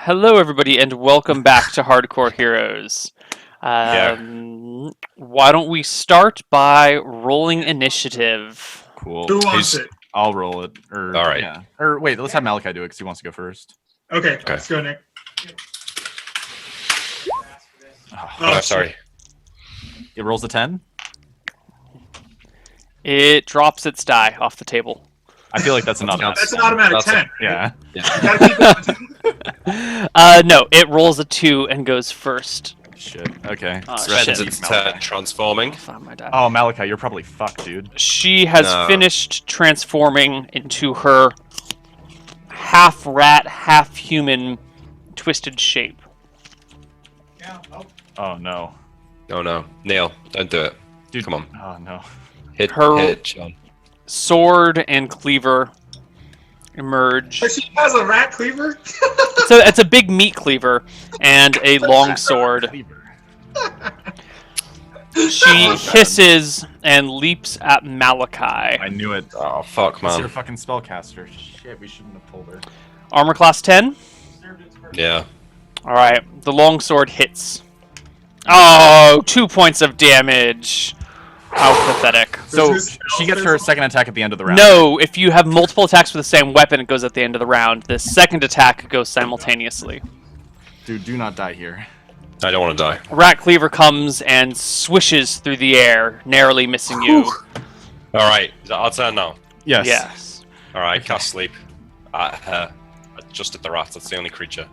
Hello, everybody, and welcome back to Hardcore Heroes. Why don't we start by rolling initiative? Cool. Who wants it? I'll roll it. Or, All right. Yeah. Or wait, let's have Malachi do it because he wants to go first. Okay, let's go, Nick. Oh, sorry. It rolls a 10. It drops its die off the table. I feel like that's an automatic. That's an automatic 10. Yeah. You gotta keep it on 10. No, it rolls a 2 and goes first. Shit. Okay. Oh, Spends shit. its turn transforming. Find my die. Oh, Malachi, you're probably fucked, dude. She has No. finished transforming into her half rat, half human twisted shape. Oh no. Oh no, Neil, don't do it. Dude, Come on, Oh no. hit John. Sword and cleaver emerge. But she has a rat cleaver? So it's a big meat cleaver and a long sword. Cleaver. She hisses and leaps at Malachi. I knew it. Oh fuck, You're a man. fucking spellcaster. Shit, we shouldn't have pulled her. Armor class 10. Yeah. Alright, the long sword hits. Oh, 2 points of damage. How pathetic. So she gets her second attack at the end of the round. No, if you have multiple attacks with the same weapon, it goes at the end of the round. The second attack goes simultaneously. Dude, do not die here. I don't want to die. Rat Cleaver comes and swishes through the air, narrowly missing you. All right, is that our turn now? Yes. Yes. All right, cast sleep. Just at the rat. That's the only creature.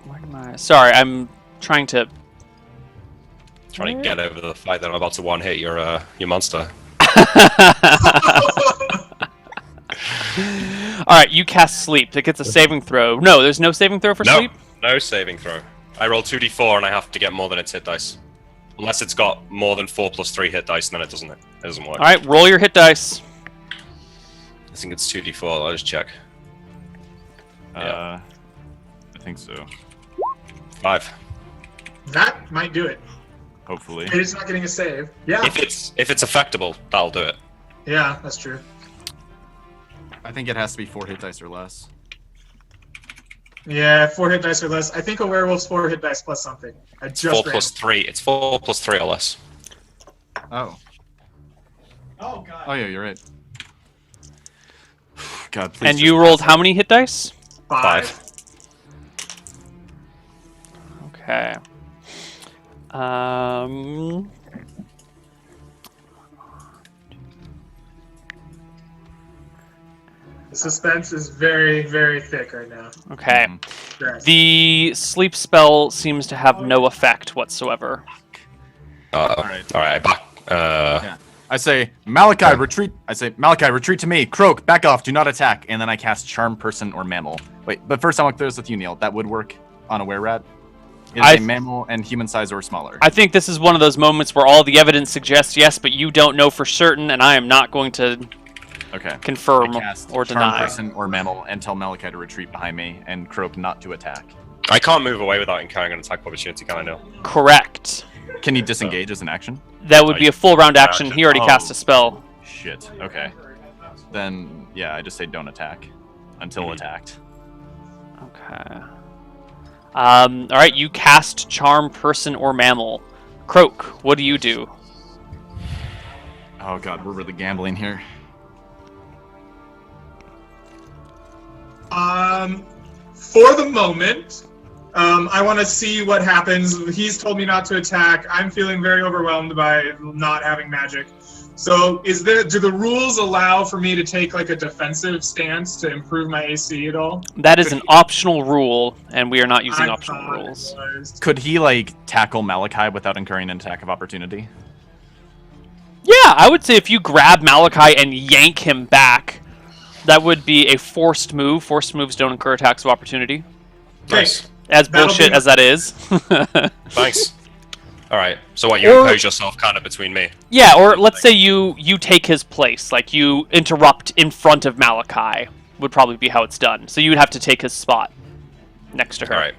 Where am I? Sorry, I'm trying to. Trying to get over the fact that I'm about to one hit your monster. Alright, you cast sleep. It gets a saving throw. No, there's no saving throw for No, sleep? no saving throw. I roll 2d4 and I have to get more than its hit dice. Unless it's got more than 4 plus 3 hit dice, then it doesn't work. Alright, roll your hit dice. I think it's 2d4. I'll just check. I think so. 5. That might do it. Hopefully. It's not getting a save. Yeah. If it's affectable, that'll do it. Yeah, that's true. I think it has to be 4 hit dice or less. Yeah, 4 hit dice or less. I think a werewolf's 4 hit dice plus something. I just 4 ran. plus 3. It's 4 plus 3 or less. Oh. Oh, God. Oh yeah, you're right. God, please. And just- you rolled how many hit dice? 5. Okay. The suspense is very, very thick right now. Okay. Yes. The sleep spell seems to have no effect whatsoever. Alright. All right. Back. Yeah. I say, Malachi, retreat. I say, Malachi, retreat to me. Croak, back off, do not attack. And then I cast Charm Person or Mammal. Wait, but first I want to throw this with you, Neil. That would work on a wererat. Is a mammal and human size or smaller. I think this is one of those moments where all the evidence suggests yes, but you don't know for certain, and I am not going to Okay. confirm I cast or Charm deny. Person or Mammal and tell Malachi to retreat behind me and Croak not to attack. I can't move away without encountering an attack opportunity, can I, Neil? Correct. Can he disengage as an action? That would be a full round action. He already cast a spell. Shit. Okay. Then, yeah, I just say don't attack until attacked. Okay. Alright, you cast Charm Person or Mammal. Croak, what do you do? Oh god, we're really gambling here. For the moment, I want to see what happens. He's told me not to attack. I'm feeling very overwhelmed by not having magic. So, do the rules allow for me to take like a defensive stance to improve my AC at all? That is an optional rule, and we are not using I optional thought it rules. was. Could he, like, tackle Malachi without incurring an attack of opportunity? Yeah, I would say if you grab Malachi and yank him back, that would be a forced move. Forced moves don't incur attacks of opportunity. Nice. As That'll bullshit be- as that is. Thanks. All right. So what? You Or- impose yourself kind of between me. Yeah, or let's say you take his place, like you interrupt in front of Malachi, would probably be how it's done. So you would have to take his spot next to her. All right.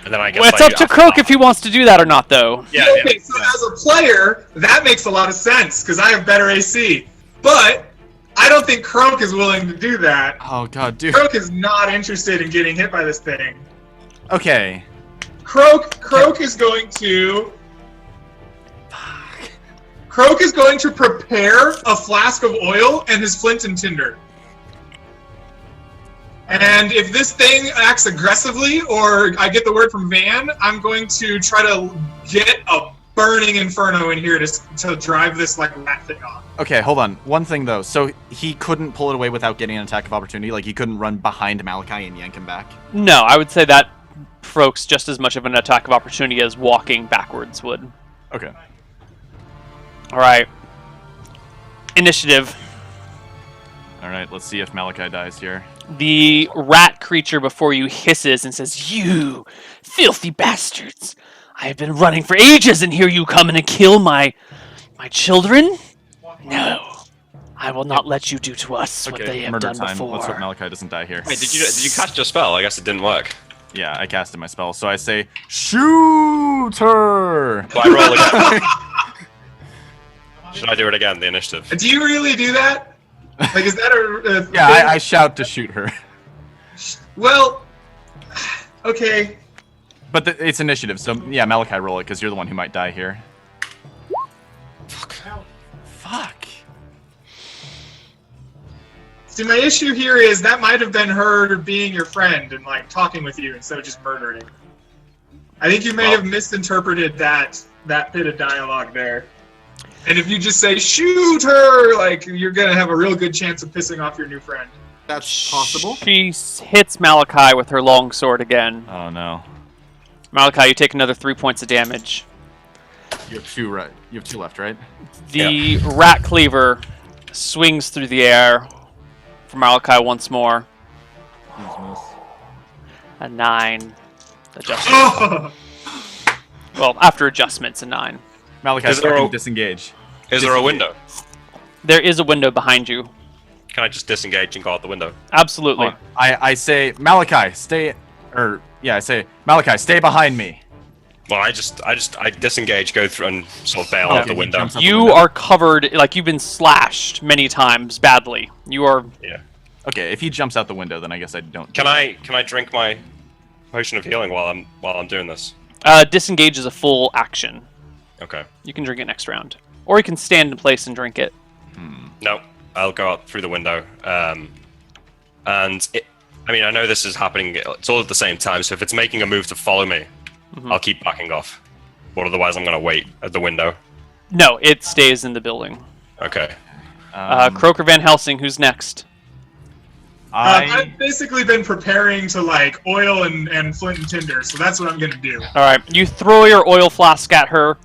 And then I guess Well, it's I up to Croak if he wants to do that or not, though. Yeah. Okay, so as a player, that makes a lot of sense because I have better AC. But I don't think Croak is willing to do that. Oh god, dude. Croak is not interested in getting hit by this thing. Okay. Croak is going to... Croak is going to prepare a flask of oil and his flint and tinder. And if this thing acts aggressively, or I get the word from Van, I'm going to try to get a burning inferno in here to drive this like rat thing off. Okay, hold on. One thing though. So he couldn't pull it away without getting an attack of opportunity? Like he couldn't run behind Malachi and yank him back? No, I would say that provokes just as much of an attack of opportunity as walking backwards would. Okay. Alright. Initiative. Alright, let's see if Malachi dies here. The rat creature before you hisses and says, "You filthy bastards! I have been running for ages, and here you come and kill my children? No, I will not let you do to us what they have murder done time. before." Let's hope Malachi doesn't die here. Wait, did you cast your spell? I guess it didn't work. Yeah, I casted my spell. So I say, shoot her! Do I roll again? Should I do it again, the initiative? Do you really do that? Like, is that a Yeah, thing? I shout to shoot her. Well, okay. But it's initiative, so yeah, Malachi, roll it, because you're the one who might die here. Fuck. See, my issue here is that might have been her being your friend and like talking with you instead of just murdering. I think you may have misinterpreted that bit of dialogue there. And if you just say shoot her, like you're gonna have a real good chance of pissing off your new friend. That's possible. She hits Malachi with her long sword again. Oh no. Malachi, you take another 3 points of damage. You have two right. You have two left, right? The rat cleaver swings through the air for Malachi once more. A 9. Adjustment. Well, after adjustments, a 9. Malachi, Is there fucking a- disengage. Is there a window? There is a window behind you. Can I just disengage and go out the window? Absolutely. Oh, I say, Malachi, stay, I say, Malachi, stay behind me. Well, I disengage, go through, and sort of bail Okay, out the he window. jumps out the You window. are covered, like you've been slashed many times badly. You are. Yeah. Okay, if he jumps out the window, then I guess I don't. Can I drink my potion of healing while I'm doing this? Disengage is a full action. Okay. You can drink it next round. Or you can stand in place and drink it. No, I'll go out through the window. And I mean, I know this is happening. It's all at the same time. So if it's making a move to follow me, I'll keep backing off. But otherwise, I'm gonna wait at the window. No, it stays in the building. Okay. Croker Van Helsing, who's next? I've basically been preparing to like oil and flint and tinder, so that's what I'm gonna do. All right, you throw your oil flask at her.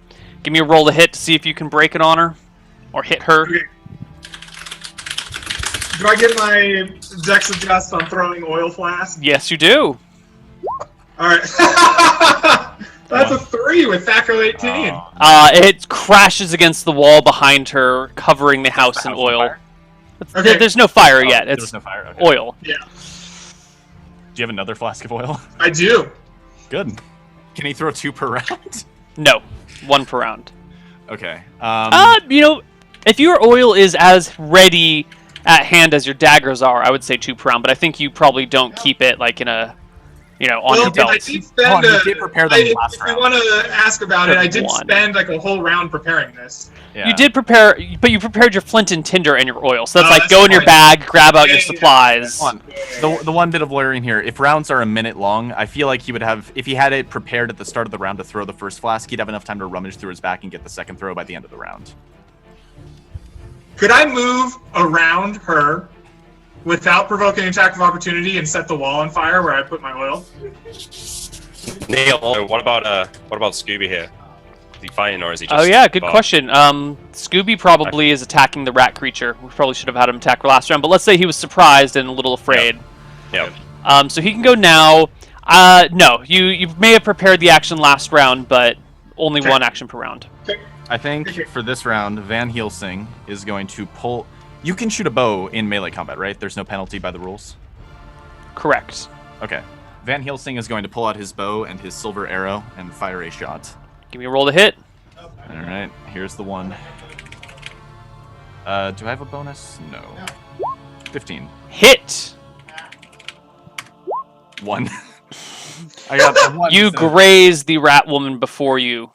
Give me a roll to hit to see if you can break it on her, or hit her. Okay. Do I get my dex adjust on throwing oil flask? Yes, you do. All right. That's a 3 with Factor 18. It crashes against the wall behind her, covering the house in oil. Okay. There's no fire yet. It's There's no fire. Okay. oil. Yeah, Do you have another flask of oil? I do. Good. Can he throw 2 per round? No, 1 per round. Okay. If your oil is as ready at hand as your daggers are, I would say 2 per round. But I think you probably don't keep it like in a, on your I belt. did spend you did prepare them last if you round. want to ask about it, I did One. spend like a whole round preparing this. Yeah. You did prepare, but you prepared your flint and tinder and your oil. So that's Oh, like that's go in your fine. bag, grab out Yeah, your yeah, supplies. Hold on. The one bit of lawyering here, if rounds are a minute long, I feel like he would have, if he had it prepared at the start of the round to throw the first flask, he'd have enough time to rummage through his back and get the second throw by the end of the round. Could I move around her without provoking an attack of opportunity and set the wall on fire where I put my oil? Neil, what about Scooby here? Is he fighting or is he just? Oh yeah, good question. Scooby probably is attacking the rat creature. We probably should have had him attack last round, but let's say he was surprised and a little afraid. Yeah. So he can go now. No, you may have prepared the action last round, but only Okay. 1 action per round. I think for this round, Van Helsing is going to pull. You can shoot a bow in melee combat, right? There's no penalty by the rules. Correct. Okay. Van Helsing is going to pull out his bow and his silver arrow and fire a shot. Give me a roll to hit. All right, here's the one. Do I have a bonus? No. 15. Hit. 1. I got the 1. You graze the rat woman before you.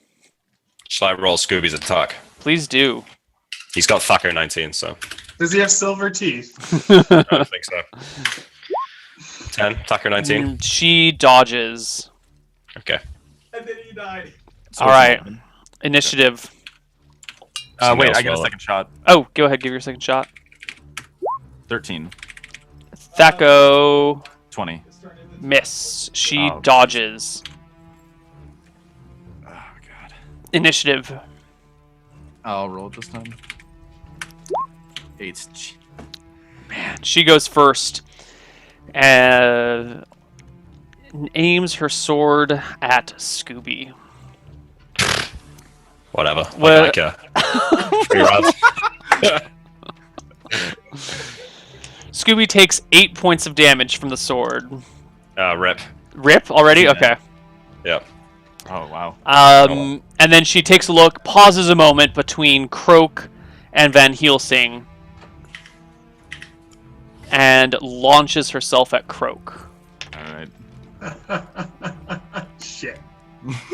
Shall I roll Scooby's attack? Please do. He's got fucker 19, so Does he have silver teeth? I don't think so. 10, fucker 19. She dodges. Okay. And then he died. All right. Initiative. Somebody Wait, else I get a roll it. second shot. Oh, go ahead. Give your second shot. 13. Thaco 20. miss. She Oh. dodges. Oh, God. Initiative. I'll roll it this time. 8. She goes first and aims her sword at Scooby. Whatever. Well- I like her. Pretty rad. Scooby takes 8 points of damage from the sword. Rip. Rip already? Yeah. Okay. Yep. Oh, wow. And then she takes a look, pauses a moment between Croak and Van Helsing, and launches herself at Croak. All right. Shit.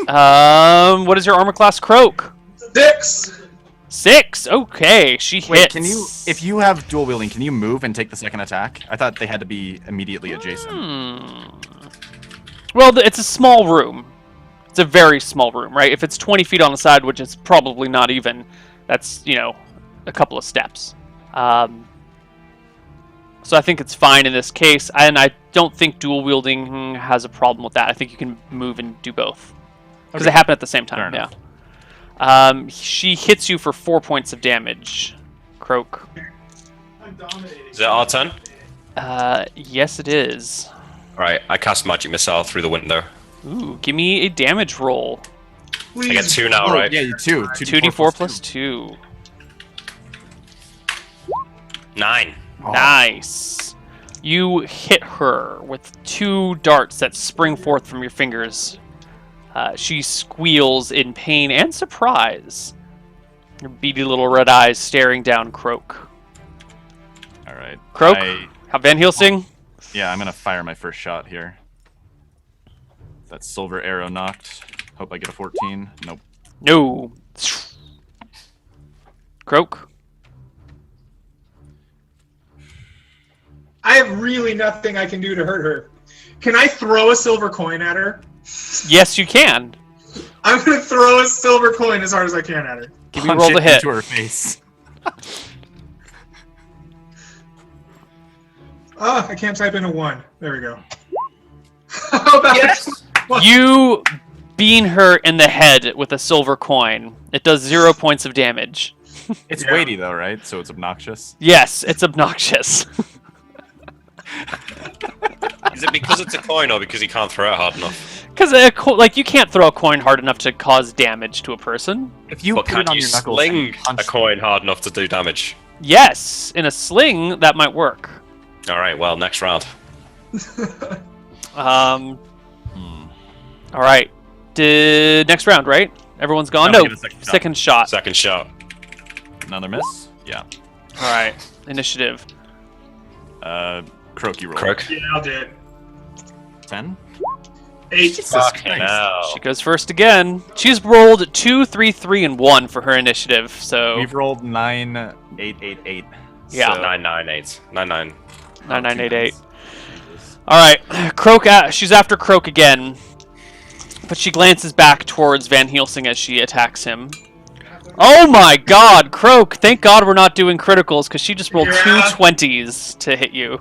What is your armor class, Croak? 6. 6. Okay, she hits. Wait, can you, if you have dual wielding, can you move and take the second attack? I thought they had to be immediately adjacent. Well, it's a small room. It's a very small room, right? If it's 20 feet on the side, which is probably not even, that's, a couple of steps. So I think it's fine in this case, and I don't think dual wielding has a problem with that. I think you can move and do both. Because Okay. they happen at the same time, Fair yeah. enough. She hits you for 4 points of damage, Croak. Is it our turn? Yes, it is. Alright, I cast Magic Missile through the window. Ooh, give me a damage roll. Please. I get 2 now, Oh, right? yeah, 2. 2d4 plus 2. 9. Oh. Nice. You hit her with 2 darts that spring forth from your fingers. She squeals in pain and surprise. Her beady little red eyes staring down Croak. All right. Croak? How Van Helsing? Yeah, I'm going to fire my first shot here. That silver arrow knocked. Hope I get a 14. Nope. No. Croak? I have really nothing I can do to hurt her. Can I throw a silver coin at her? Yes, you can. I'm gonna throw a silver coin as hard as I can at her. Give me a roll to Punch it hit. into her face. Oh, I can't type in a 1. There we go. How about You bean her in the head with a silver coin. It does 0 points of damage. It's Yeah. weighty, though, right? So it's obnoxious. Yes, it's obnoxious. Is it because it's a coin or because he can't throw it hard enough? Because you can't throw a coin hard enough to cause damage to a person. If you But put can it on you your knuckles sling and punch a coin hard enough to do damage? Yes, in a sling that might work. Alright, well, next round. All right. Next round, right? Everyone's gone. No, No, we get a second shot. second shot. Second shot. Another miss? Yeah. All right. Initiative. Croaky roll. Croak. Yeah, I'll do it. 10? 8. Fucking hell. She goes first again. She's rolled 2, 3, 3, and 1 for her initiative. So We've rolled 9, 8, 8, 8. Yeah. So, 998. 99. 9988. All right, Croak. She's after Croak again, but she glances back towards Van Helsing as she attacks him. Oh my God, Croak! Thank God we're not doing criticals because she just rolled Yeah. 2 20s to hit you.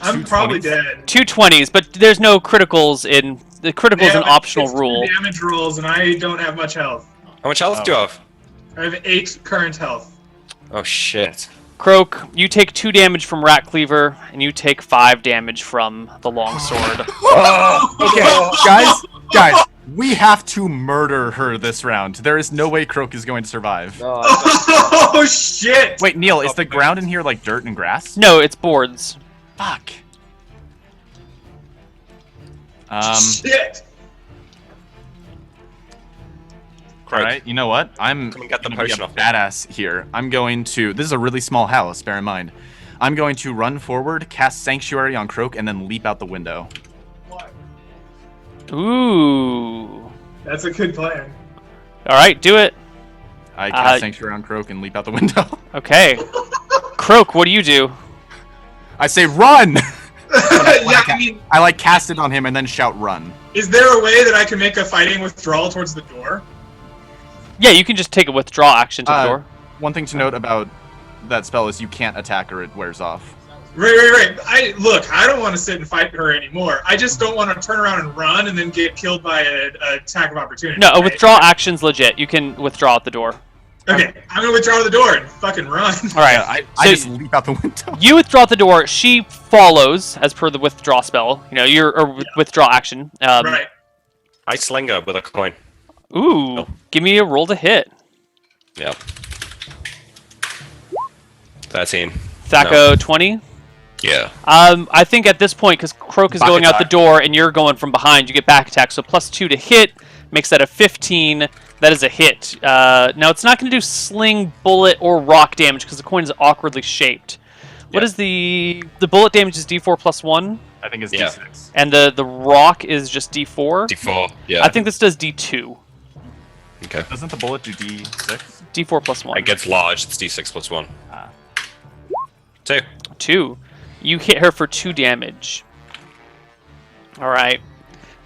I'm probably dead. 2 20s, but there's no criticals in the criticals. Yeah, An but optional it's 2 rule. damage rolls, and I don't have much health. How much health do you have? I have 8 current health. Oh shit. Croak, you take 2 damage from Rat Cleaver, and you take 5 damage from the longsword. Guys, we have to murder her this round. There is no way Croak is going to survive. Oh shit! Wait, Neil, is the ground in here like dirt and grass? No, it's boards. Fuck. Shit! Croak. All right, you know what? I'm Come and get the gonna be a potion off me. badass here. I'm going to. This is a really small house. Bear in mind. I'm going to run forward, cast Sanctuary on Croak, and then leap out the window. Ooh. That's a good plan. All right, do it. I cast Sanctuary on Croak and leap out the window. Okay. Croak, what do you do? I say run. Yeah, I mean, I like cast it on him and then shout run. is there a way that I can make a fighting withdrawal towards the door? Yeah, you can just take a withdrawal action to the door. One thing to note about that spell is you can't attack or it wears off. Right. I don't want to sit and fight her anymore. I just don't want to turn around and run and then get killed by an attack of opportunity. No, a right? withdrawal action's legit. You can withdraw at the door. Okay, I'm gonna withdraw to the door and fucking run. All right. Yeah, I So- just leap out the window. You withdraw at the door. She follows as per the withdraw spell. You know, your withdraw action. Right. I sling her with a coin. Ooh, give me a roll to hit. Yep. 13. Thaco 20. Yeah. I think at this point, because Croak is Back going out the attack. door and you're going from behind, you get back attack. So +2 to hit makes that a 15. That is a hit. Now it's not going to do sling, bullet, or rock damage because the coin is awkwardly shaped. What Yeah. is the bullet damage? Is D4 +1, I think it's Yeah. D6. and the rock is just D4. D4. Yeah. I think this does D2. Okay. Doesn't the bullet do D6? D4 +1. It gets large. It's D6 plus 1. Ah. 2. 2. You hit her for 2 damage. All right.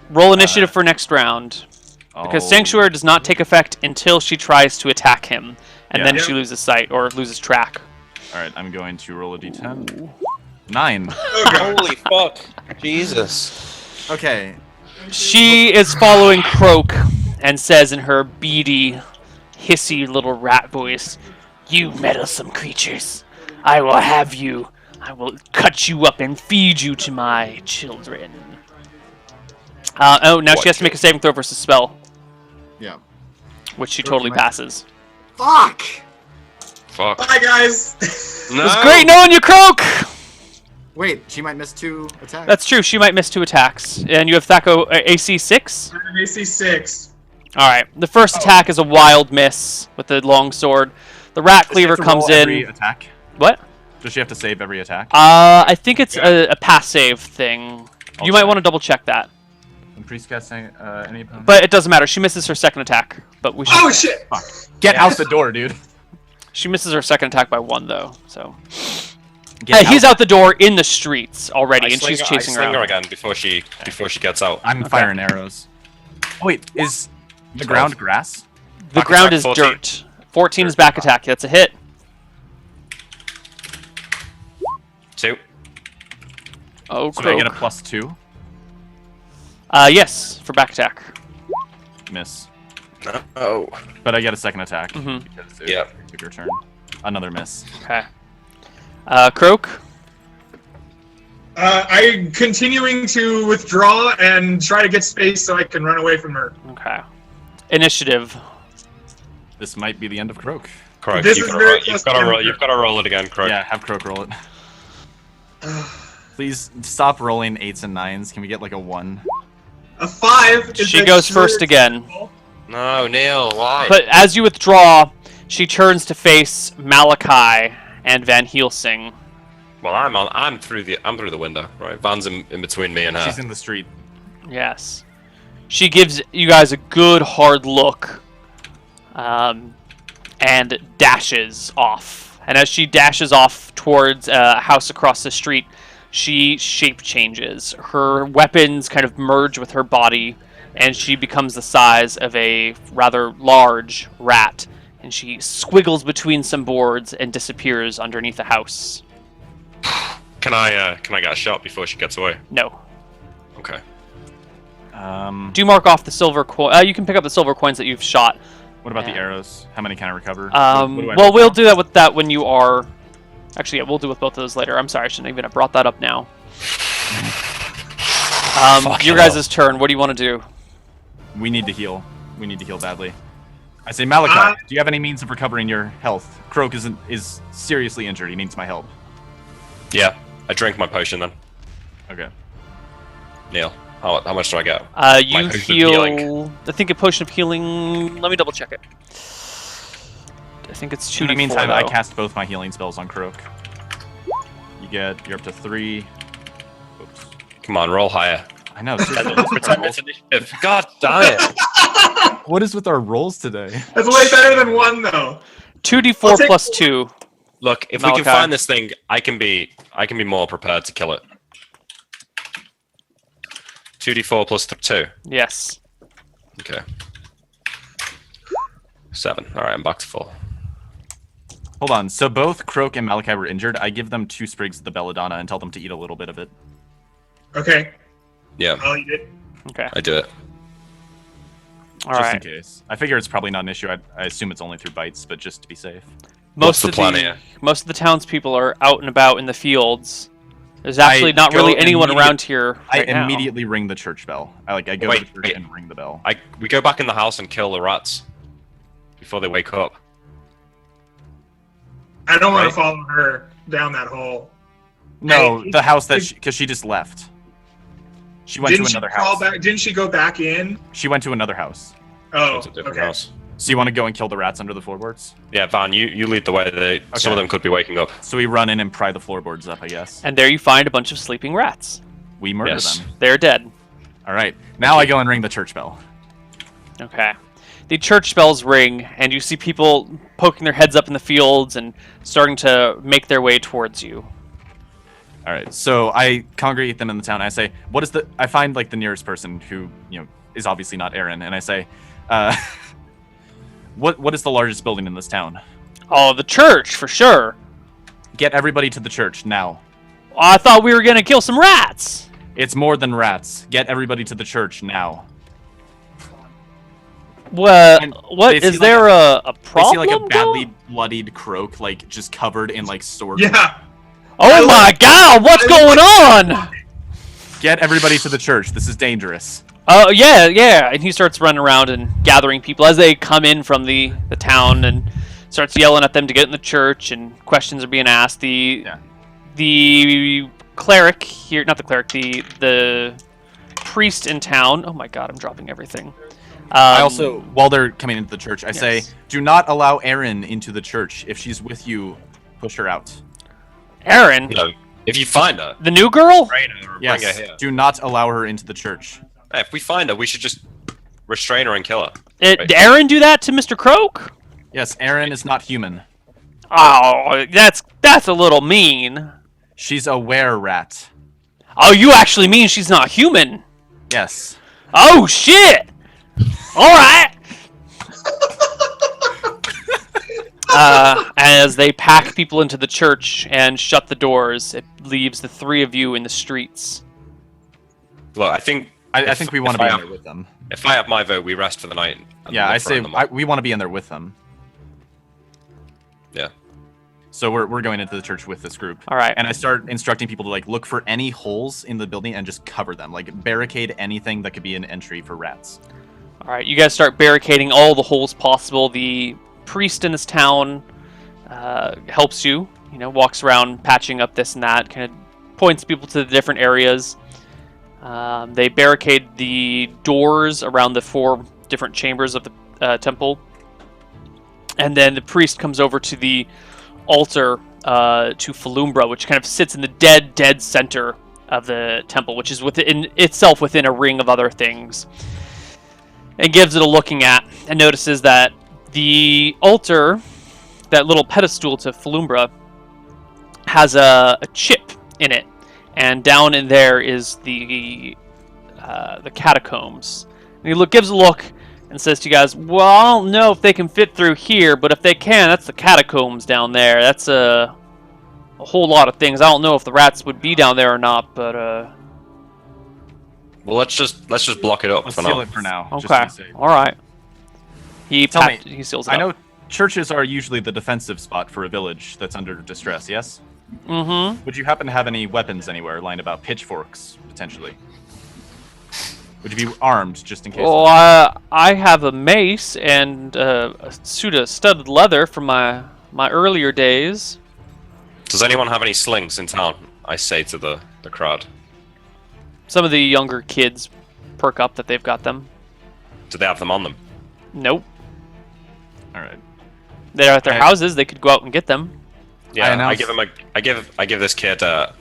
Roll initiative for next round. Because Oh. Sanctuary does not take effect until she tries to attack him, and Yeah. then Yeah. she loses sight or loses track. All right, I'm going to roll a D10. 9. Oh, God. Holy fuck. Jesus. Okay. She is following Croak and says in her beady, hissy little rat voice, "You meddlesome creatures, I will have you. I will cut you up and feed you to my children." Now she has to make a saving throw versus spell, Yeah. which she totally passes. Fuck! Fuck. Bye, guys. No. It's great knowing you, Croak! Wait, she might miss 2 attacks. That's true, she might miss 2 attacks. And you have Thaco AC 6? I'm AC 6. Alright, the first attack is a wild miss with the long sword. The rat cleaver comes Every in. attack? What? Does she have to save every attack? I think it's a pass save thing. You might want to double check that. When priest casting any opponent. But it doesn't matter. She misses her second attack. But we should. Oh shit! Fuck. Get out the door, dude. She misses her second attack by 1 though. So Get he's out the door in the streets already, I and she's chasing I sling her around. again before she gets out. I'm firing arrows. Oh, wait, is the ground grass? The Back ground attack, is 14. dirt. 14 is back attack. That's a hit. 2. Oh, So I get a Croak. +2. Yes, for back attack. Miss. Oh. But I get a second attack. Mhm. Because it Yeah. took your turn. Another miss. Okay. Croak. I'm continuing to withdraw and try to get space so I can run away from her. Okay. Initiative. This might be the end of Croak. Croak, This you've is got very to close roll. to him. You've got to roll it again, Croak. Yeah, have Croak roll it. Please stop rolling 8s and 9s. Can we get like a 1? A 5. Is She a goes sure first again. No, Neil, why? But as you withdraw, she turns to face Malachi and Van Helsing. Well, I'm through the window, right? Van's in between me and her. She's in the street. Yes. She gives you guys a good hard look, and dashes off. And as she dashes off towards a house across the street, she shape changes. Her weapons kind of merge with her body, and she becomes the size of a rather large rat. And she squiggles between some boards and disappears underneath a house. Can I get a shot before she gets away? No. Okay. Do mark off the silver coin. You can pick up the silver coins that you've shot. What about the Yeah. arrows? How many can I recover? What do I Well, mark we'll down? do that with that when you are. Actually, yeah, we'll do with both of those later. I'm sorry, I shouldn't even have brought that up now. Your guys' turn. What do you want to do? We need to heal. We need to heal badly. I say, Malachi, do you have any means of recovering your health? Croak is seriously injured. He needs my help. Yeah, I drink my potion then. Okay. Neil. How much do I get? You potion of heal. healing. I think a potion of healing. Let me double check it. I think it's 2d4. In the meantime, though. I cast both my healing spells on Croak. You're up to 3. Oops. Come on, roll higher. I know. Pretend it's initiative. God damn it. What is with our rolls today? That's way better than 1, though. 2d4 I'll take plus 4. 2. Look, if we Malachi. can find this thing, I can be more prepared to kill it. 2d4 plus 2. Yes. Okay. 7. All right, I'm back to full. Hold on. So both Croak and Malachi were injured. I give them 2 sprigs of the belladonna and tell them to eat a little bit of it. Okay, Yeah, I'll eat it. Okay. I do it. All Just right. in case. I figure it's probably not an issue. I assume it's only through bites, but just to be safe. What's the plan here? Most of the townspeople are out and about in the fields. There's actually not go really anyone immediate- around here right I now. immediately ring the church bell. I go Wait, to the church wait. and ring the bell. We go back in the house and kill the rats before they wake up. I don't want Right. to follow her down that hole. No, Hey, the house that because she just left. She went Didn't to she another crawl house. back? Didn't she go back in? She went to another house. Oh, It's a different okay. house. So you want to go and kill the rats under the floorboards? Yeah, Van, you lead the way. Some of them could be waking up. So we run in and pry the floorboards up, I guess. And there you find a bunch of sleeping rats. We murder Yes. them. They're dead. All right. Now I go and ring the church bell. Okay. The church bells ring, and you see people poking their heads up in the fields and starting to make their way towards you. All right. So I congregate them in the town. I say, "What is the?" I find like the nearest person who is obviously not Aaron, and I say, "What is the largest building in this town? Oh, the church, for sure. Get everybody to the church now. I thought we were going to kill some rats. It's more than rats. Get everybody to the church now." What? And What they see is like there a I problem? see like a badly going? bloodied Croak, like just covered in like sword. Yeah. Oh my God! What's going on? Get everybody to the church. This is dangerous. Oh yeah, yeah. And he starts running around and gathering people as they come in from the town and starts yelling at them to get in the church, and questions are being asked. The cleric here, not the cleric, the priest in town. Oh my God, I'm dropping everything. I also, while they're coming into the church, I say, Yes. do not allow Erin into the church. If she's with you, push her out. Erin, You know, if you find her, the new girl. train her or Yes, bring her here. do not allow her into the church. Hey, if we find her, we should just restrain her and kill her. Did Erin do that to Mr. Croak? Yes, Erin is not human. Oh, that's a little mean. She's a wererat. Oh, you actually mean she's not human? Yes. Oh shit! All right. As they pack people into the church and shut the doors, it leaves the 3 of you in the streets. Look, I think I think we want if to be I in have- there with them. if I have my vote, we rest for the night. and Yeah, look I for say them all. we want to be in there with them. Yeah. So we're going into the church with this group. All right. And I start instructing people to like look for any holes in the building and just cover them, like barricade anything that could be an entry for rats. All right, you guys start barricading all the holes possible. The priest in this town helps you. Walks around patching up this and that, kind of points people to the different areas. They barricade the doors around the 4 different chambers of the temple. And then the priest comes over to the altar to Falumbra, which kind of sits in the dead center of the temple, which is within a ring of other things. And gives it a looking at, and notices that the altar, that little pedestal to Falumbra, has a chip in it. And down in there is the catacombs. And he gives a look and says to you guys, "Well, I don't know if they can fit through here, but if they can, that's the catacombs down there. That's a whole lot of things. I don't know if the rats would be down there or not, but Well, let's just block it up Let's for seal now. it for now. just okay, to be safe. all right." He Tell me, he seals it I up. know churches are usually the defensive spot for a village that's under distress, yes? Mm-hmm. Would you happen to have any weapons anywhere lying about? Pitchforks, potentially? Would you be armed, just in case? Well, I have a mace and a suit of studded leather from my earlier days. Does anyone have any slings in town? I say to the crowd. Some of the younger kids perk up that they've got them. Do they have them on them? Nope. All right. They're at their houses. They could go out and get them. Yeah, I give him I give this kid a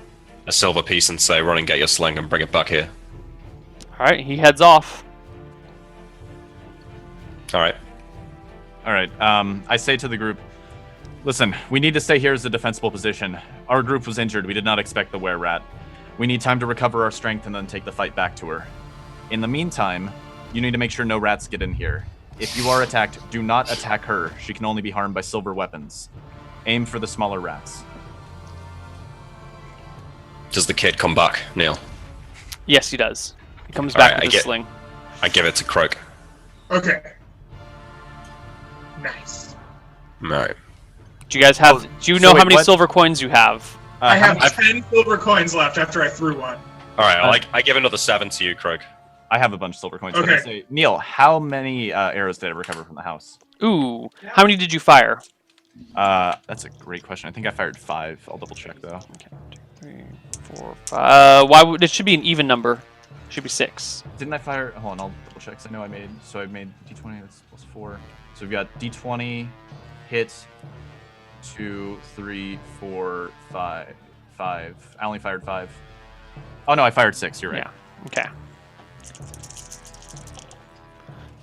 silver piece and say, "Run and get your sling and bring it back here." All right, he heads off. All right. All right. I say to the group, listen, we need to stay here as a defensible position. Our group was injured. We did not expect the wererat. We need time to recover our strength and then take the fight back to her. In the meantime, you need to make sure no rats get in here. If you are attacked, do not attack her. She can only be harmed by silver weapons. Aim for the smaller rats. Does the kid come back, Neil? Yes, he does. He comes All back right, with a sling. I give it to Croak. Okay. Nice. All right. Do you guys have? Do you know how many silver coins you have? I have 10 silver coins left after I threw one. All right, I give another 7 to you, Croak. I have a bunch of silver coins. Okay. I say, Neil, how many arrows did I recover from the house? Ooh, how many did you fire? That's a great question. I think I fired 5. I'll double check though. Okay, 2, 3, 4, 5. Why would it should be an even number? It should be 6. Didn't I fire? Hold on, I'll double check. 'Cause I know I made. So I made d20. That's plus 4. So we've got d20, hit, 2, 3, 4, 5. I only fired 5. Oh no, I fired 6. You're right. Yeah. Okay.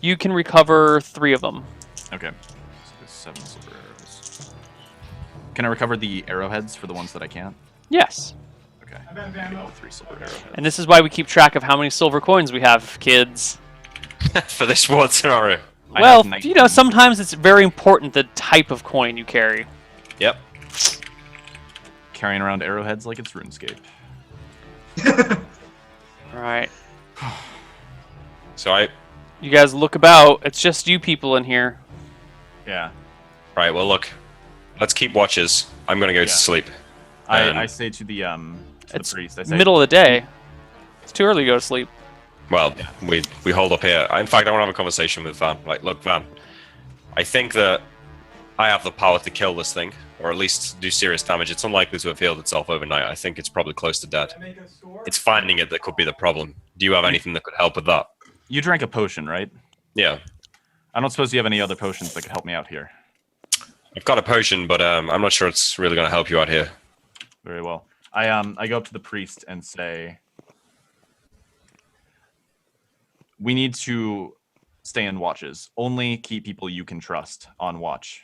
You can recover 3 of them. Okay. So there's 7 silver arrows. Can I recover the arrowheads for the ones that I can't? Yes. Okay. I'm gonna go with 3 silver arrowheads. And this is why we keep track of how many silver coins we have, kids. For this one scenario. I Well, have you know, sometimes it's very important the type of coin you carry. Yep. Carrying around arrowheads like it's RuneScape. All right. So You guys look about. It's just you people in here. Yeah. Right, well look. Let's keep watches. I'm gonna go to sleep. I say to the It's priest, I say, middle of the day. It's too early to go to sleep. Well, we hold up here. In fact, I want to have a conversation with Van. Like, look, Van, I think that I have the power to kill this thing, or at least do serious damage. It's unlikely to have healed itself overnight. I think it's probably close to dead. It's finding it that could be the problem. Do you have anything that could help with that? You drank a potion, right? Yeah. I don't suppose you have any other potions that could help me out here. I've got a potion, but I'm not sure it's really going to help you out here. Very well. I go up to the priest and say, we need to stay in watches. Only keep people you can trust on watch.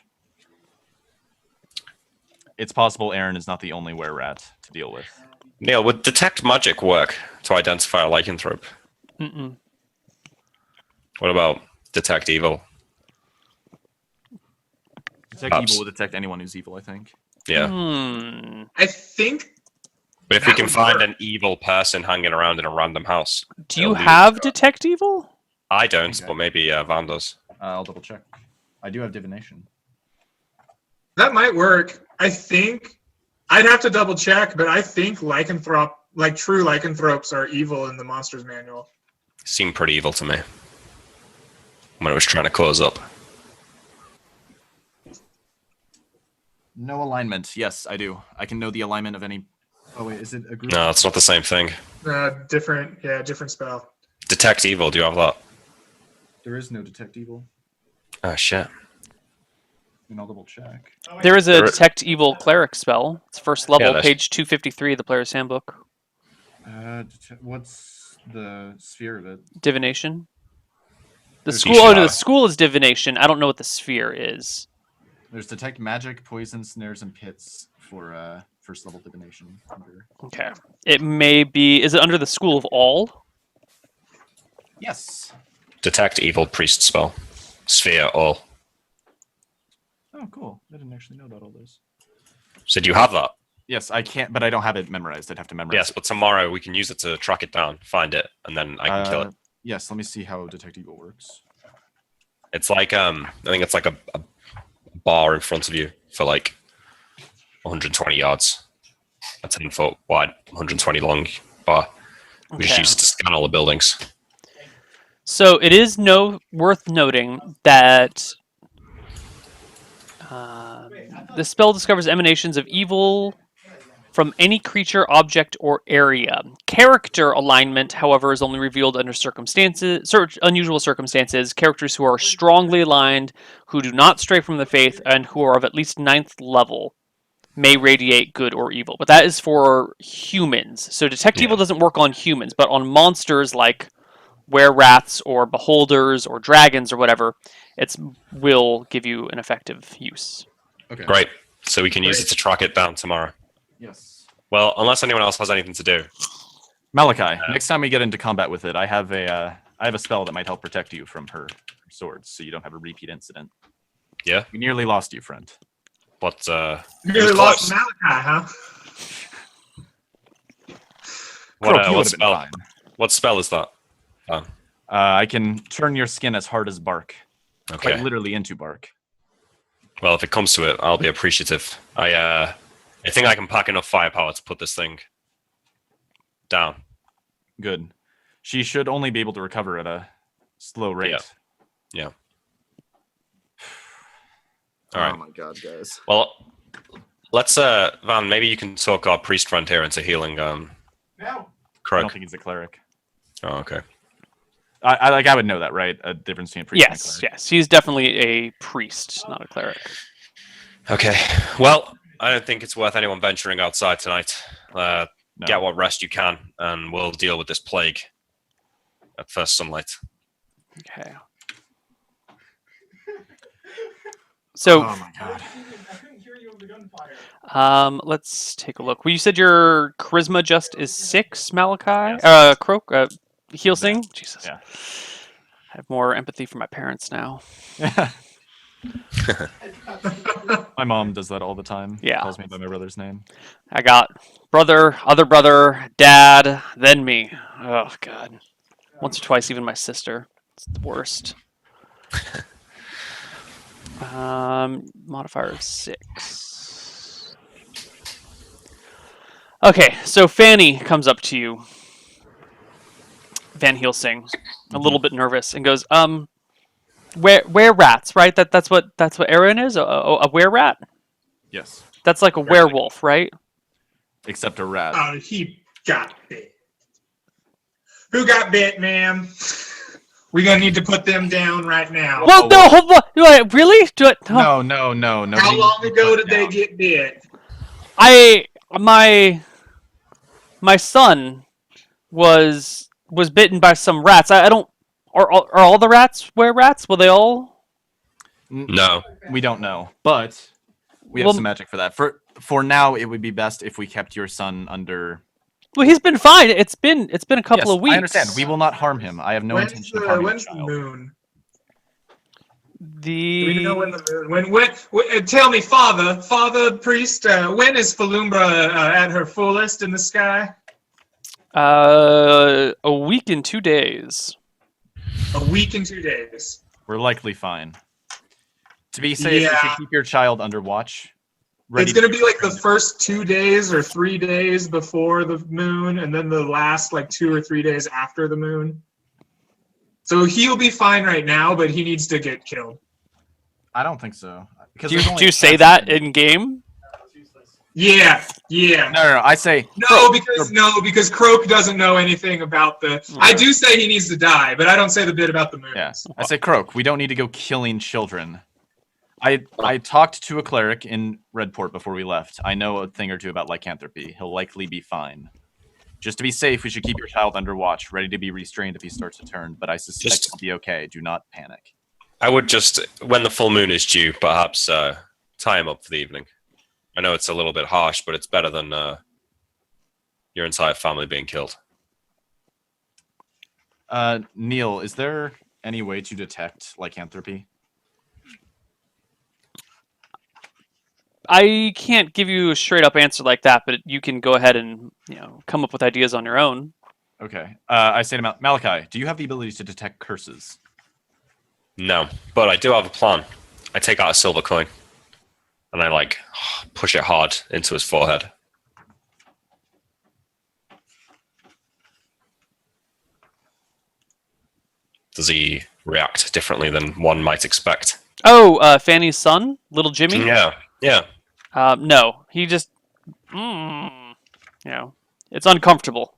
It's possible Aaron is not the only wererat to deal with. Neil, would detect magic work to identify a lycanthrope? Mm-mm. What about detect evil? Detect Perhaps. evil will detect anyone who's evil, I think. Yeah. I think. But if we That can would find work. an evil person hanging around in a random house. Do you it'll be- have detect evil? I don't, Okay. but maybe Van does. I'll double check. I do have divination. That might work. I think. I'd have to double check, but I think lycanthrope, like true lycanthropes, are evil in the monsters manual. Seemed pretty evil to me when it was trying to close up. No alignment. Yes, I do. I can know the alignment of any. Oh wait, is it a group? No, it's not the same thing. Different spell. Detect evil, do you have that? There is no detect evil. Oh shit. And I'll double check. There is a There- detect evil cleric spell. It's first level, that's- page 253 of the player's handbook. What's the sphere of it? Divination. The There's school. Oh, no, the Ishtar. school is divination. I don't know what the sphere is. There's detect magic, poison, snares, and pits for first level divination. Okay. It may be. Is it under the school of all? Yes. Detect evil priest spell. Sphere all. Oh, cool. I didn't actually know about all those. So do you have that? Yes, I can't, but I don't have it memorized. I'd have to memorize Yes, it. but tomorrow we can use it to track it down, find it, and then I can kill it. Yes, let me see how detect evil works. It's like I think it's like a bar in front of you for like 120 yards. A 10-foot wide, 120 long bar. We just Okay. use it to scan all the buildings. So it is worth noting that the spell discovers emanations of evil from any creature, object, or area. Character alignment, however, is only revealed under unusual circumstances. Characters who are strongly aligned, who do not stray from the faith, and who are of at least 9th level may radiate good or evil. But that is for humans. So detect evil doesn't work on humans, but on monsters like wererats or beholders or dragons or whatever, it will give you an effective use. Okay. Great. So we can use it to track it down tomorrow. Yes. Well, unless anyone else has anything to do. Malachi, next time we get into combat with it, I have a spell that might help protect you from her swords, so you don't have a repeat incident. Yeah? We nearly lost you, friend. But, Nearly lost Malachi, huh? Croak, what you would have been spell? fine. What spell is that? I can turn your skin as hard as bark. Okay. Quite literally into bark. Well, if it comes to it, I'll be appreciative. I think I can pack enough firepower to put this thing down. Good. She should only be able to recover at a slow rate. Yeah. All right. Oh my god, guys. Well, let's Van, maybe you can talk our priest friend here into healing No. I don't Krug. think he's a cleric. Oh, okay. I would know that, right? A difference between a priest and a Yes, cleric. yes. He's definitely a priest, not a cleric. Okay. Well, I don't think it's worth anyone venturing outside tonight. No. Get what rest you can, and we'll deal with this plague at first sunlight. Okay. So, Oh my god. let's take a look. Well, you said your charisma just is 6, Malachi? Yes. Croak? Heal Sing? Jesus. Yeah. I have more empathy for my parents now. My mom does that all the time. Yeah. Calls me by my brother's name. I got brother, other brother, dad, then me. Oh, God. Once or twice, even my sister. It's the worst. Modifier of 6. Okay, so Fanny comes up to you, Van Helsing, a little bit nervous, and goes, where rats, right? That's what Aaron is, a wererat. Yes. That's like a werewolf, right? Except a rat. Oh, he got bit. Who got bit, ma'am? We're gonna need to put them down right now. Well, no, hold on. Wait, really? Do it? No. How long ago did they get bit? My son was bitten by some rats. I don't. Are all the rats wererats? Will they all? No. We don't know, but we have Well, some magic for that. For now, it would be best if we kept your son under. Well, he's been fine. It's been a couple Yes, of weeks. I understand. We will not harm him. I have no intention of harming the When's the child. moon? The Do we know when the moon? When tell me, Father Priest, when is Falumbra at her fullest in the sky? a week and 2 days. A week and 2 days. We're likely fine. To be safe, you Yeah. should keep your child under watch. It's going to be like the first 2 days or 3 days before the moon, and then the last like 2 or 3 days after the moon. So he'll be fine right now, but he needs to get killed. I don't think so. Because Do there's only you say half that of them. in game? Yeah. No. I say No, because Croak doesn't know anything about the. I do say he needs to die, but I don't say the bit about the moons. yeah. I say Croak. We don't need to go killing children. I talked to a cleric in Redport before we left. I know a thing or two about lycanthropy. He'll likely be fine. Just to be safe, we should keep your child under watch, ready to be restrained if he starts to turn. But I suspect he'll be okay. Do not panic. I would just, when the full moon is due, perhaps tie him up for the evening. I know it's a little bit harsh, but it's better than your entire family being killed. Neil, is there any way to detect lycanthropy? I can't give you a straight up answer like that, but you can go ahead and come up with ideas on your own. Okay. I say to Malachi, do you have the ability to detect curses? No, but I do have a plan. I take out a silver coin, and I push it hard into his forehead. Does he react differently than one might expect? Oh, Fanny's son, little Jimmy. Yeah. No, he just. Mm. You know, it's uncomfortable.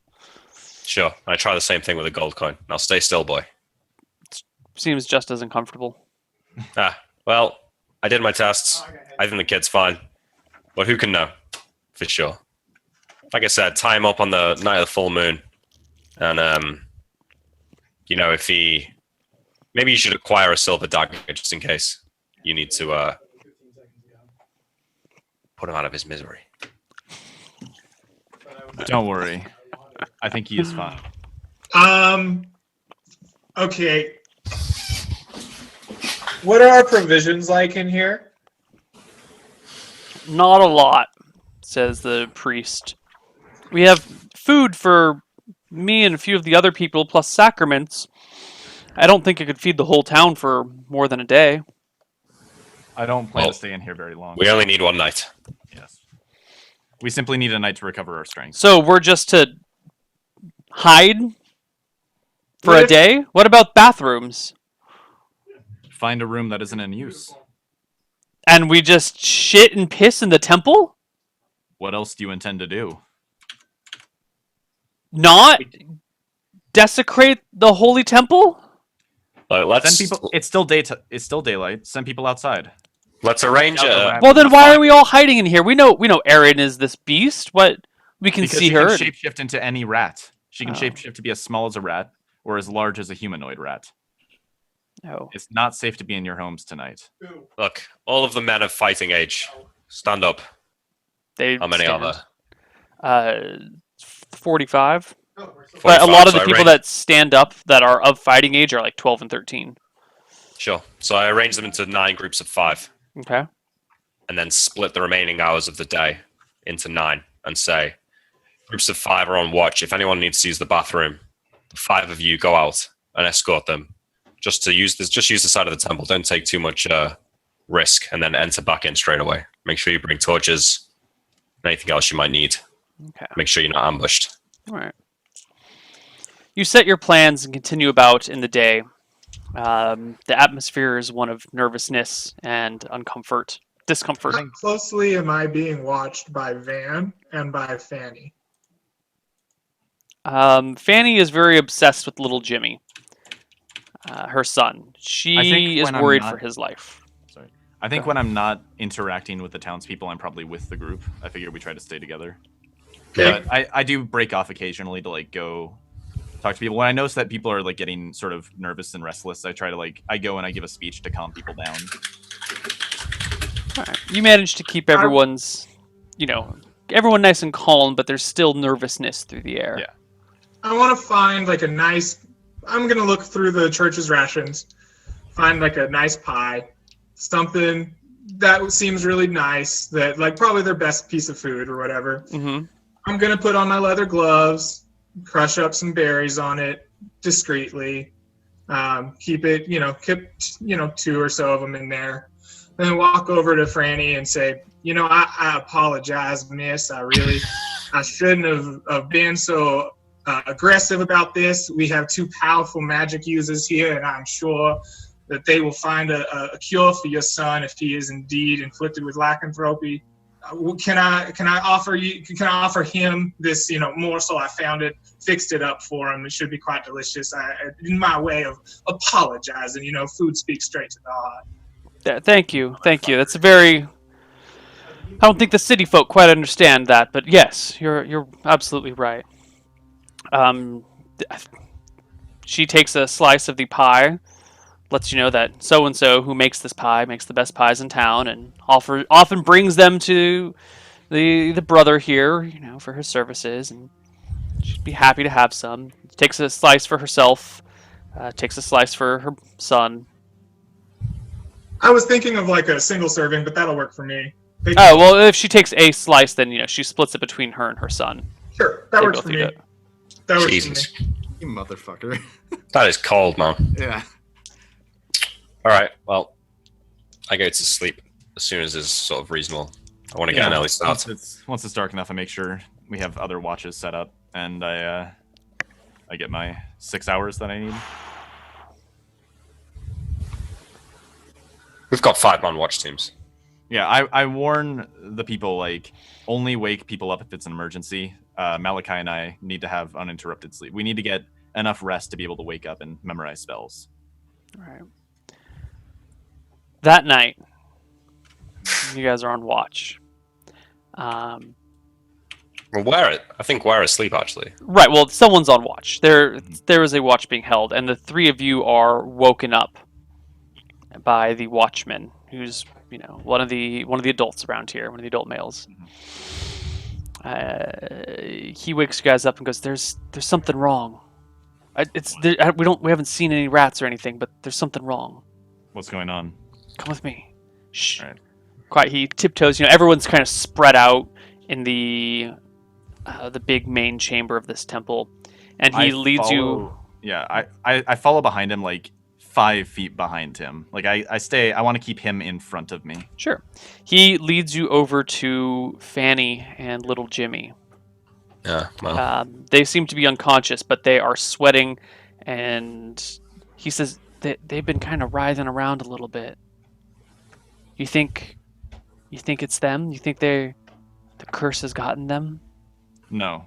Sure. I try the same thing with a gold coin. Now stay still, boy. Seems just as uncomfortable. Well, I did my tests. I think the kid's fine. But who can know? For sure. Like I said, tie him up on the night of the full moon. And, if he... Maybe you should acquire a silver dagger just in case you need to put him out of his misery. Don't worry. I think he is fine. Okay. What are our provisions like in here? Not a lot, says the priest. We have food for me and a few of the other people, plus sacraments. I don't think it could feed the whole town for more than a day. I don't plan to stay in here very long. We only need one night. Yes. We simply need a night to recover our strength. So we're just to hide for What a if- day? What about bathrooms? Find a room that isn't in use. And we just shit and piss in the temple? What else do you intend to do? Not desecrate the holy temple? Let's Send people. It's still daylight. Send people outside. let's arrange a. Well, then why are we all hiding in here? We know Erin is this beast. What we can Because see she her. can shapeshift into any rat. She can shapeshift to be as small as a rat or as large as a humanoid rat. Oh. It's not safe to be in your homes tonight. Look, all of the men of fighting age, stand up. How many are there? 45. But a 45, lot of so the I people that stand up that are of fighting age are like 12 and 13. Sure. So I arrange them into 9 groups of 5, Okay. and then split the remaining hours of the day into 9, and say, groups of 5 are on watch. If anyone needs to use the bathroom, the 5 of you go out and escort them. Just use the side of the temple. Don't take too much risk, and then enter back in straight away. Make sure you bring torches, and anything else you might need. Okay. Make sure you're not ambushed. All right. You set your plans and continue about in the day. The atmosphere is one of nervousness and discomfort. How closely am I being watched by Van and by Fanny? Fanny is very obsessed with little Jimmy, her son. I think She is when I'm worried not- for his life. Sorry. I think when I'm not interacting with the townspeople, I'm probably with the group. I figure we try to stay together. Okay. But I do break off occasionally to go talk to people. When I notice that people are getting sort of nervous and restless, I try to I go and I give a speech to calm people down. All right. You manage to keep everyone nice and calm, but there's still nervousness through the air. Yeah. I want to find a nice. I'm gonna look through the church's rations, find a nice pie, something that seems really nice. That probably their best piece of food or whatever. Mm-hmm. I'm gonna put on my leather gloves, crush up some berries on it discreetly, keep it, keep 2 or so of them in there. Then walk over to Franny and say, I apologize, miss. I shouldn't have been so aggressive about this. We have 2 powerful magic users here, and I'm sure that they will find a cure for your son if he is indeed inflicted with lycanthropy. Can I offer him this morsel? I found it, fixed it up for him. It should be quite delicious. In my way of apologizing, food speaks straight to the heart. Yeah, thank you. That's a very. I don't think the city folk quite understand that, but yes, you're absolutely right. She takes a slice of the pie, lets you know that so and so who makes this pie makes the best pies in town, and often brings them to the brother here, for his services, and she'd be happy to have some. Takes a slice for herself, takes a slice for her son. I was thinking of a single serving, but that'll work for me. Oh well, if she takes a slice, then she splits it between her and her son. Sure, that They works both for eat me. it. That works Jesus. for me. You motherfucker. That is cold, man. Yeah. All right. Well, I go to sleep as soon as it's sort of reasonable. I want to get an early start. Once it's dark enough, I make sure we have other watches set up, and I get my 6 hours that I need. We've got 5-man watch teams. Yeah, I warn the people, like, only wake people up if it's an emergency. Malachi and I need to have uninterrupted sleep. We need to get enough rest to be able to wake up and memorize spells. All right. That night, you guys are on watch. Well, I think we're asleep actually. Right. Well, someone's on watch. There is a watch being held, and the three of you are woken up by the watchman, who's one of the adults around here, one of the adult males. He wakes you guys up and goes, "There's something wrong. We haven't seen any rats or anything, but there's something wrong. What's going on? Come with me." Shh. All right. Quiet. He tiptoes. Everyone's kind of spread out in the big main chamber of this temple, and he leads you. Yeah, I follow behind him, like 5 feet behind him. Like I want to keep him in front of me. Sure. He leads you over to Fanny and little Jimmy. Yeah. Well. They seem to be unconscious, but they are sweating, and he says they've been kind of writhing around a little bit. You think it's them? You think the curse has gotten them? No.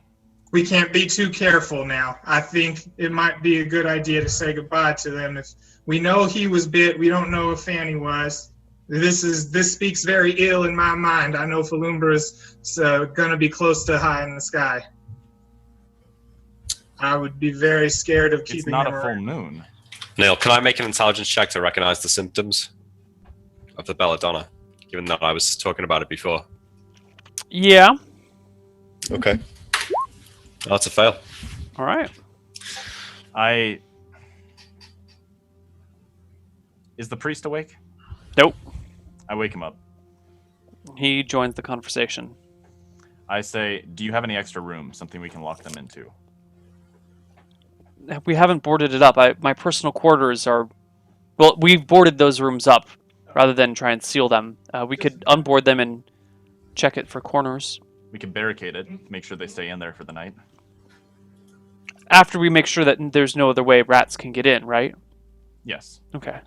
We can't be too careful now. I think it might be a good idea to say goodbye to them. If we know he was bit, we don't know if Fanny was. This speaks very ill in my mind. I know Falumbra's gonna be close to high in the sky. I would be very scared of keeping them It's not a full around. moon. Neil, can I make an intelligence check to recognize the symptoms of the belladonna, given that I was talking about it before? Yeah. Okay. That's a fail. All right. Is the priest awake? Nope. I wake him up. He joins the conversation. I say, do you have any extra room? Something we can lock them into? We haven't boarded it up. My personal quarters are... Well, we've boarded those rooms up rather than try and seal them. We could unboard them and check it for corners. We can barricade it, make sure they stay in there for the night. After we make sure that there's no other way rats can get in, right? Yes. Okay.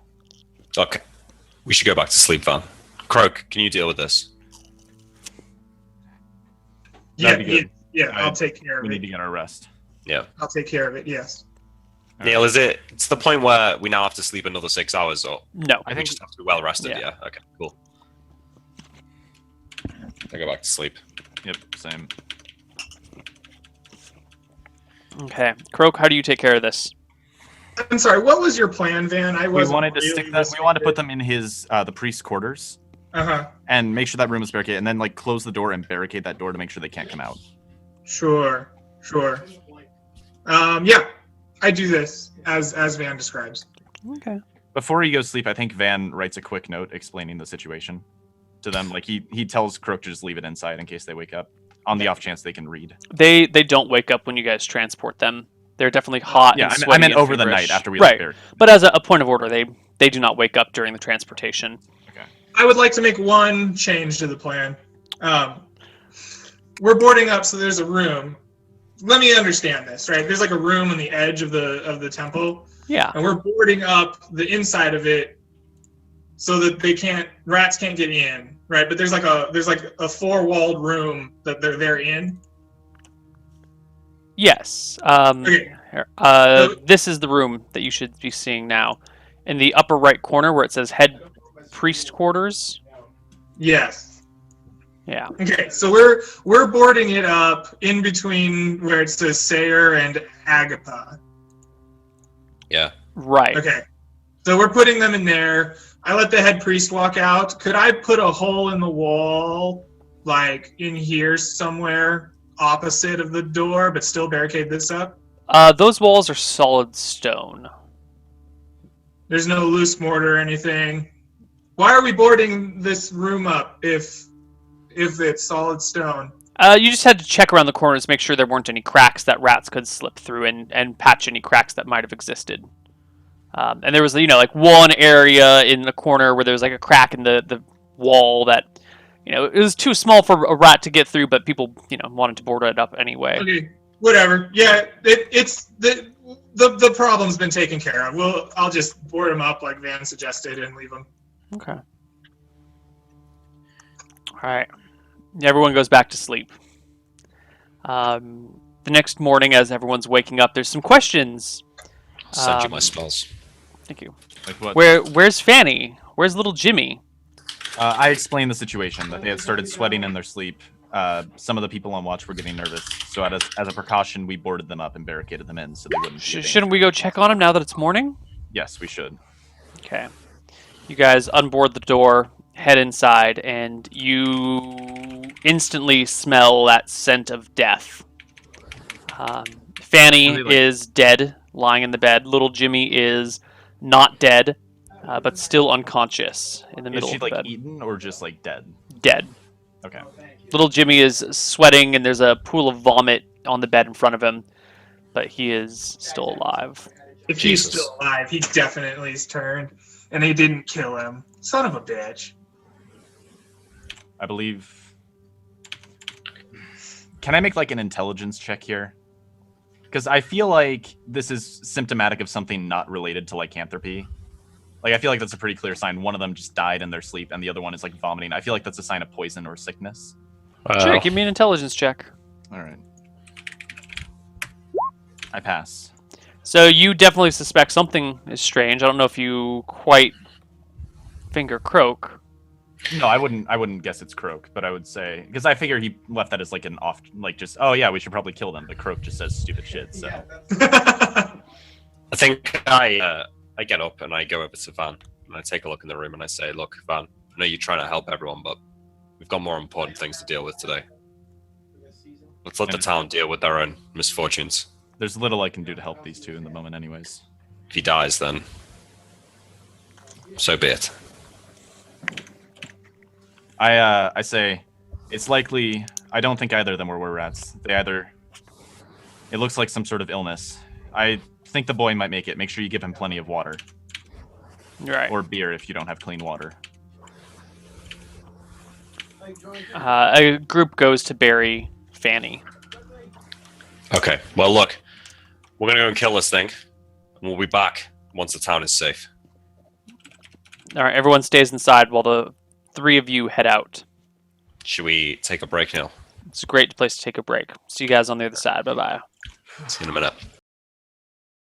Okay. We should go back to sleep, Van. Croak, can you deal with this? That'd be good. Yeah, I'll take care of We it. need to get our rest. Yeah. I'll take care of it, yes. Neil, is it's the point where we now have to sleep another 6 hours, or No. I we think just have to be well rested? Yeah. Yeah. Okay. Cool. I go back to sleep. Yep, same. Okay. Croak, how do you take care of this? I'm sorry, what was your plan, Van? We wanted to stick that. We wanted to put them in his the priest's quarters Uh-huh. and make sure that room is barricaded, and then like close the door and barricade that door to make sure they can't come out. Sure. Yeah, I do this as Van describes. Okay. Before he goes to sleep, I think Van writes a quick note explaining the situation to them. Like he tells Crook to just leave it inside in case they wake up, on the off chance they can read. They don't wake up when you guys transport them. They're definitely hot. Yeah, and I sweaty meant and over the feverish. night after we right. left. But as a point of order, they do not wake up during the transportation. I would like to make one change to the plan. We're boarding up, so there's a room. Let me understand this, right? There's like a room on the edge of the temple, Yeah. and we're boarding up the inside of it so that rats can't get in, right? But there's like a 4-walled room that they're in. Yes. Okay. This is the room that you should be seeing now. In the upper right corner where it says head priest quarters. Yes. Yeah. Okay, so we're boarding it up in between where it says Sayer and Agapa. Yeah. Right. Okay, so we're putting them in there. I let the head priest walk out. Could I put a hole in the wall, like in here somewhere opposite of the door, but still barricade this up? Those walls are solid stone. There's no loose mortar or anything. Why are we boarding this room up if it's solid stone? You just had to check around the corners, make sure there weren't any cracks that rats could slip through, and patch any cracks that might have existed. And there was, like one area in the corner where there was like a crack in the wall that, it was too small for a rat to get through, but people, wanted to board it up anyway. Okay, whatever. Yeah, it's the problem's been taken care of. I'll just board them up like Van suggested and leave them. Okay. right. Everyone goes back to sleep. The next morning, as everyone's waking up, there's some questions. Send you my spells. Thank you. Like what? Where's Fanny? Where's little Jimmy? I explained the situation, that they had started sweating in their sleep. Some of the people on watch were getting nervous, so as a precaution, we boarded them up and barricaded them in so they wouldn't. Shouldn't we go check on him now that it's morning? Yes, we should. Okay. You guys unboard the door, head inside, and you instantly smell that scent of death. Fanny is dead, lying in the bed. Little Jimmy is not dead, but still unconscious in the middle of the bed. Is she eaten or just dead? Dead. Okay. Little Jimmy is sweating, and there's a pool of vomit on the bed in front of him, but he is still alive. If he's still alive, he definitely is turned, and they didn't kill him. Son of a bitch. I believe. Can I make an intelligence check here? Because I feel like this is symptomatic of something not related to lycanthropy. I feel like that's a pretty clear sign. One of them just died in their sleep, and the other one is vomiting. I feel like that's a sign of poison or sickness. Sure, give me an intelligence check. All right. I pass. So you definitely suspect something is strange. I don't know if you quite finger Croak. No, I wouldn't guess it's Croak, but I would say, because I figure he left that as an off, just, oh yeah, we should probably kill them, but Croak just says stupid shit, so. I think I get up and I go over to Van and I take a look in the room and I say, look, Van, I know you're trying to help everyone, but we've got more important things to deal with today. Let's let the town deal with their own misfortunes. There's little I can do to help these two in the moment anyways. If he dies, then so be it. I say, it's likely, I don't think either of them were wererats. It looks like some sort of illness. I think the boy might make it. Make sure you give him plenty of water. Right. Or beer if you don't have clean water. A group goes to bury Fanny. Okay, well look, we're gonna go and kill this thing, and we'll be back once the town is safe. All right, everyone stays inside while the three of you head out. Should we take a break now? It's a great place to take a break. See you guys on the other side. Bye-bye. See you in a minute.